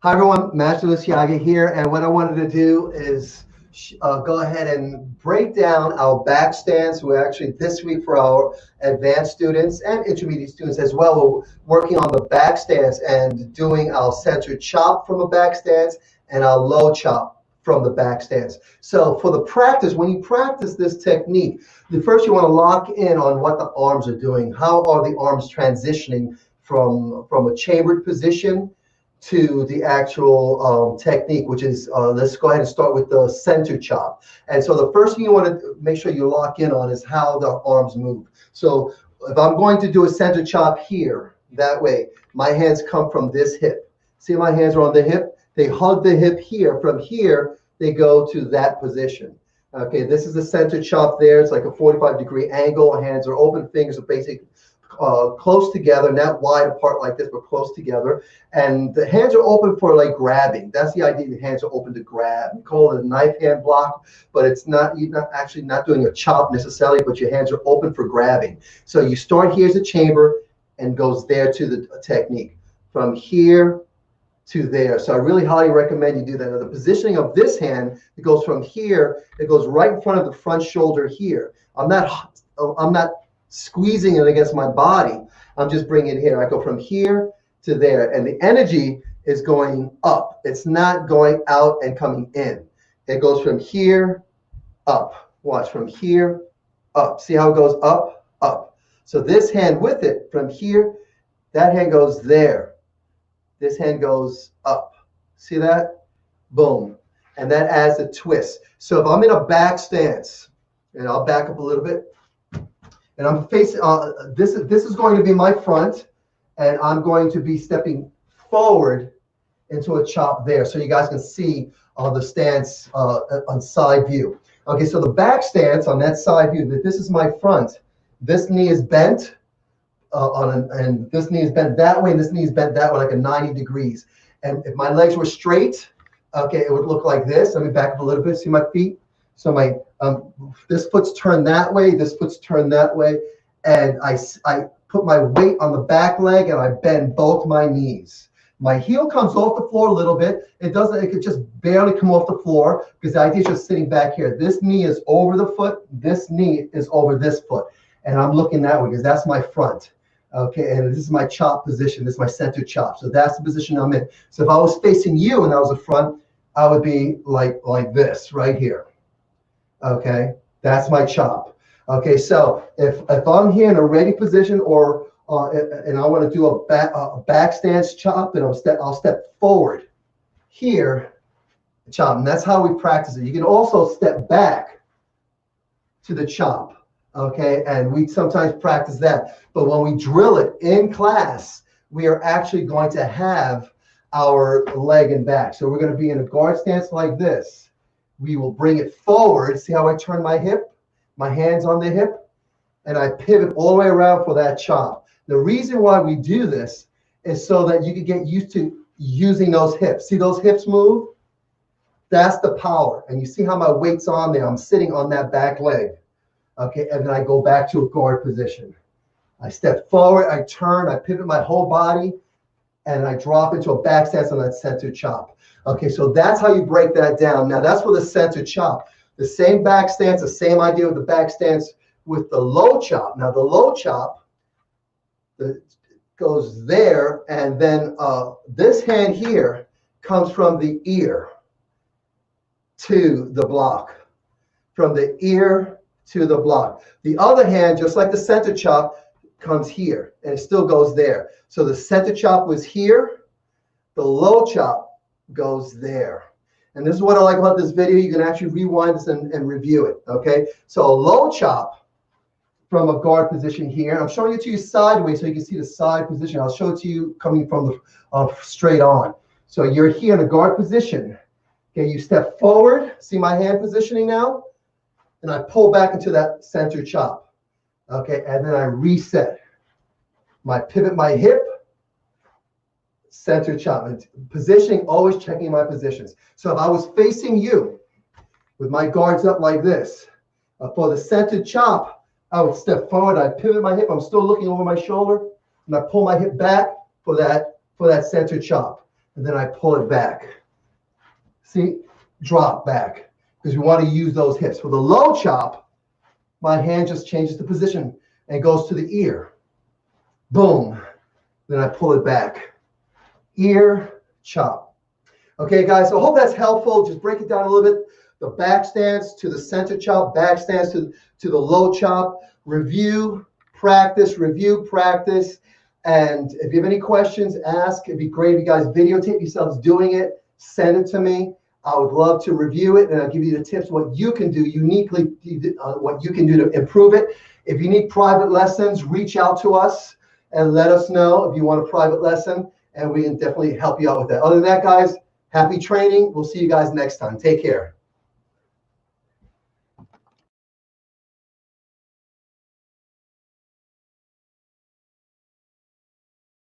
Hi everyone, Master Luciaga here, and what I wanted to do is go ahead and break down our back stance. We're actually this week for our advanced students and intermediate students as well. We're working on the back stance and doing our center chop from a back stance and our low chop from the back stance. So for the practice, when you practice this technique, first you want to lock in on what the arms are doing. How are the arms transitioning from a chambered position to the actual technique, which is, let's go ahead and start with the center chop. And so the first thing you want to make sure you lock in on is how the arms move. So if I'm going to do a center chop here, that way, my hands come from this hip. See, my hands are on the hip. They hug the hip here. From here, they go to that position. Okay, this is the center chop there. It's like a 45-degree angle. Hands are open, fingers are basically close together, not wide apart like this, but close together. And the hands are open for like grabbing. That's the idea. The hands are open to grab. We call it a knife hand block, but it's not, you're not actually not doing a chop necessarily, but your hands are open for grabbing. So you start here as a chamber and goes there to the technique. From here to there. So I really highly recommend you do that. Now the positioning of this hand, it goes from here, it goes right in front of the front shoulder here. I'm not squeezing it against my body. I'm just bringing it here. I go from here to there, and the energy is going up. It's not going out and coming in. It goes from here up. Watch, from here up. See how it goes up, up. So this hand with it, from here, that hand goes there. This hand goes up. See that? Boom. And that adds a twist. So if I'm in a back stance, and I'll back up a little bit, and I'm facing, this is going to be my front, and I'm going to be stepping forward into a chop there, so you guys can see the stance on side view. Okay, so the back stance on that side view, this is my front. This knee is bent, and this knee is bent that way, and this knee is bent that way, like a 90 degrees. And if my legs were straight, okay, it would look like this. Let me back up a little bit. See my feet? So my this foot's turned that way, this foot's turned that way, and I put my weight on the back leg and I bend both my knees. My heel comes off the floor a little bit. It could just barely come off the floor because the idea is just sitting back here. This knee is over the foot, this knee is over this foot, and I'm looking that way because that's my front. Okay, and this is my chop position. This is my center chop. So that's the position I'm in. So if I was facing you and I was the front, I would be like this right here. Okay, that's my chop. Okay, so if I'm here in a ready position, or and I want to do a back stance chop, then I'll step forward here, chop, and that's how we practice it. You can also step back to the chop. Okay, and we sometimes practice that, but when we drill it in class, we are actually going to have our leg and back. So we're going to be in a guard stance like this. We will bring it forward. See how I turn my hip? My hands on the hip, and I pivot all the way around for that chop. The reason why we do this is so that you can get used to using those hips. See those hips move? That's the power. And you see how my weight's on there. I'm sitting on that back leg. Okay, and then I go back to a guard position. I step forward, I turn, I pivot my whole body, and I drop into a back stance on that center chop. Okay, so that's how you break that down. Now that's for the center chop. The same back stance, the same idea with the back stance with the low chop. Now the low chop goes there, and then this hand here comes from the ear to the block. From the ear to the block. The other hand, just like the center chop, comes here, and it still goes there. So the center chop was here, the low chop goes there. And this is what I like about this video. You can actually rewind this and review it. Okay, so a low chop from a guard position here. I'm showing it to you sideways so you can see the side position. I'll show it to you coming from the straight on. So you're here in a guard position. Okay, you step forward. See my hand positioning now? And I pull back into that center chop. Okay, and then I reset. Pivot my hip, center chop. And positioning, always checking my positions. So if I was facing you with my guards up like this, for the center chop, I would step forward, I pivot my hip, I'm still looking over my shoulder, and I pull my hip back for that center chop. and then I pull it back. See, drop back, because we want to use those hips. For the low chop, my hand just changes the position and goes to the ear. Boom. Then I pull it back. Ear, chop. Okay, guys, so I hope that's helpful. Just break it down a little bit. The back stance to the center chop, back stance to the low chop. Review, practice, review, practice. And if you have any questions, ask. It'd be great if you guys videotape yourselves doing it. Send it to me. I would love to review it, and I'll give you the tips, what you can do uniquely, what you can do to improve it. If you need private lessons, reach out to us and let us know if you want a private lesson, and we can definitely help you out with that. Other than that, guys, happy training. We'll see you guys next time. Take care.